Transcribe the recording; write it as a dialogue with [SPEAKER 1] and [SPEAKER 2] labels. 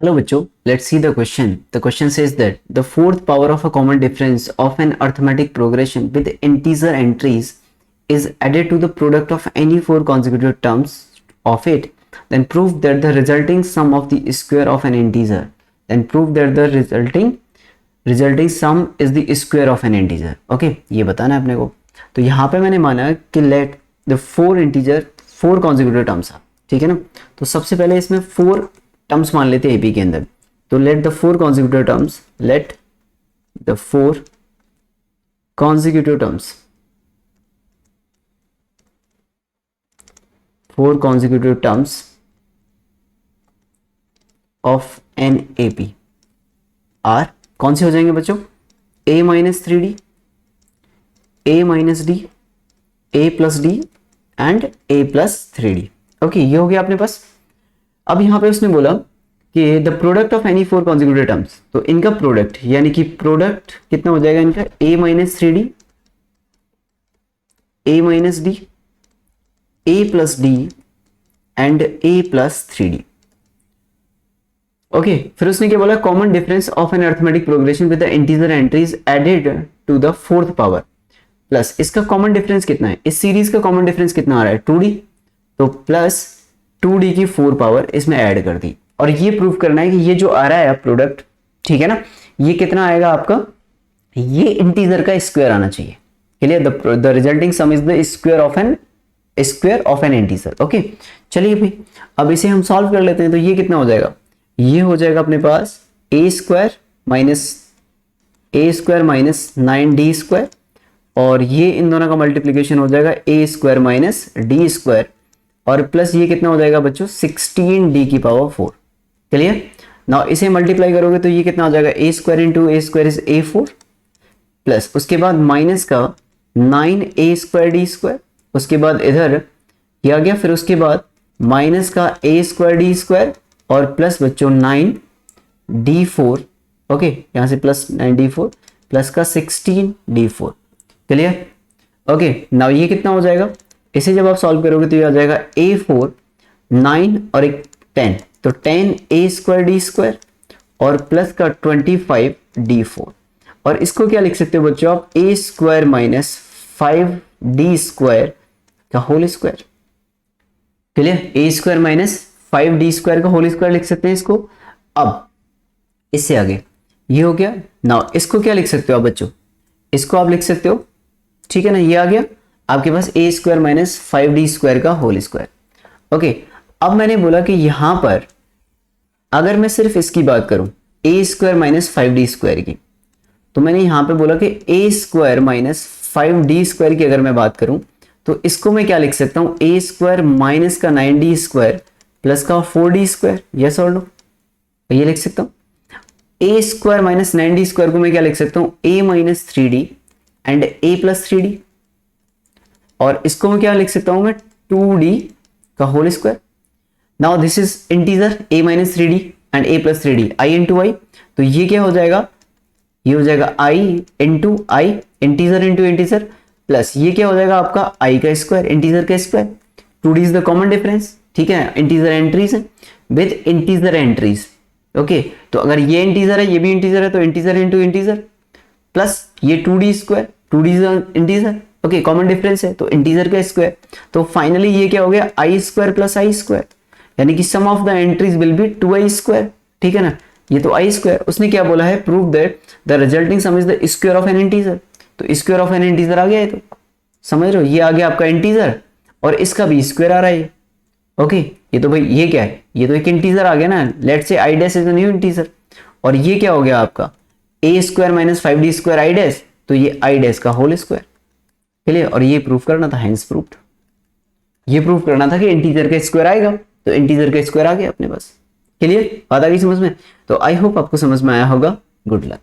[SPEAKER 1] Hello बच्चों, let's see the question. The question says that the fourth power of a common difference of an arithmetic progression with integer entries is added to the product of any four consecutive terms of it. Then prove that the resulting sum of the square of an integer. Then prove that the resulting sum is the square of an integer. Okay, ये बताना है अपने को. तो यहाँ पे मैंने माना कि let the four consecutive terms are, ठीक है ना. तो सबसे पहले इसमें फोर टर्म्स मान लेते हैं एपी के अंदर. तो let the four consecutive terms four consecutive terms of an AP are कौन से हो जाएंगे बच्चों? a minus 3d, a minus D, a plus D and a plus 3d. Okay, ये हो गया अपने पास. अब यहां पे उसने बोला कि the product of any four consecutive terms, तो इनका प्रोडक्ट यानी कि प्रोडक्ट कितना हो जाएगा इनका? a minus 3d, a minus D, a plus D and a plus 3d. Okay, फिर उसने क्या बोला? Common difference of an arithmetic progression with the integer entries added to the fourth power. Plus इसका common difference कितना है? इस series का common difference कितना आ रहा है? 2d. तो प्लस 2d की 4 पावर इसमें ऐड कर दी. और ये प्रूव करना है कि ये जो आ रहा है प्रोडक्ट, ठीक है ना, ये कितना आएगा आपका? ये इंटीजर का स्क्वायर आना चाहिए. Clear? The resulting some is the square of N integer. Okay, चलिए भाई अब इसे हम सॉल्व कर लेते हैं. तो ये कितना हो जाएगा? ये हो जाएगा अपने पास a square minus 9d square, और ये इन दोनों का मल्टीप्लीकेशन हो जाएगा a square minus D square, और प्लस ये कितना हो जाएगा बच्चों? 16d की पावर 4. क्लियर? नाउ इसे मल्टीप्लाई करोगे तो ये कितना हो जाएगा? a square into a square is a4, plus उसके बाद माइनस का 9a स्क्वायर डी स्क्वायर, उसके बाद इधर ये आ गया, फिर उसके बाद माइनस का a स्क्वायर डी स्क्वायर और प्लस बच्चों 9d4. ओके, यहां से प्लस 9d4 प्लस का 16d4. क्लियर? ओके, नाउ ये कितना हो जाएगा? इसे जब आप सॉल्व करोगे तो ये आ जाएगा a4 9 और एक 10, तो 10a स्क्वायर डी स्क्वायर और प्लस का 25d4. और इसको क्या लिख सकते हो बच्चों आप? a square minus 5d square का whole square. Clear? a square minus 5d square का होल स्क्वायर लिख सकते हैं इसको. अब इससे आगे ये हो गया. नाउ इसको क्या लिख सकते हो आप बच्चों? इसको आप लिख सकते हो, ठीक है ना, ये आ गया आपके पास a square minus 5d square का होल स्क्वायर. ओके, अब मैंने बोला कि यहां पर अगर मैं सिर्फ इसकी बात करूं a square minus 5d square की, तो मैंने यहां पे बोला कि a square minus 5d square की अगर मैं बात करूं तो इसको मैं क्या लिख सकता हूं? a स्क्वायर माइनस का 9d स्क्वायर प्लस का 4d स्क्वायर. यस और नो? ये लिख सकता हूं. a square minus 9d square को मैं क्या लिख सकता हूं? a minus 3d and a plus 3d, और इसको मैं क्या लिख सकता हूं? मैं 2d का whole square. Now this is integer a minus 3d and a plus 3d, i into I. तो ये क्या हो जाएगा? ये हो जाएगा i into I, integer into integer, plus ये क्या हो जाएगा आपका? i का स्क्वायर, इंटीजर का square. 2d is the common difference, ठीक है, इंटीजर एंट्रीज है विद इंटीजर एंट्रीज. ओके, तो अगर ये इंटीजर है ये भी इंटीजर है तो इंटीजर इंटू इंटीजर, प्लस ये 2d square, 2d is integer. Okay, common difference है तो इंटीजर का स्क्वायर. तो फाइनली ये क्या हो गया? I square plus I square, यानी कि sum of the entries will be 2i square. ठीक है ना, ये तो आई स्क्वायर. उसने क्या बोला है? Prove that the resulting some is the square of N integer. तो स्क्वायर ऑफ एन इंटीजर आ गया है, तो समझ रहे हो, ये आ गया आपका इंटीजर और इसका भी स्क्वायर आ रहा है. ओके, ये तो भाई ये क्या है? ये तो एक इंटीजर आ गया ना. Let's say I dash is a new integer, और ये क्या हो गया आपका? a square minus 5d square I dash, तो ये आई डैश का होल स्क्वायर. क्लियर? और ये प्रूफ करना था, हेंस प्रूव्ड. ये प्रूफ करना था कि इंटीजर का स्क्वायर आएगा, तो इंटीजर का स्क्वायर आ गया अपने पास. क्लियर? बात आ गई समझ में? तो आई होप आपको समझ में आया होगा. Good luck.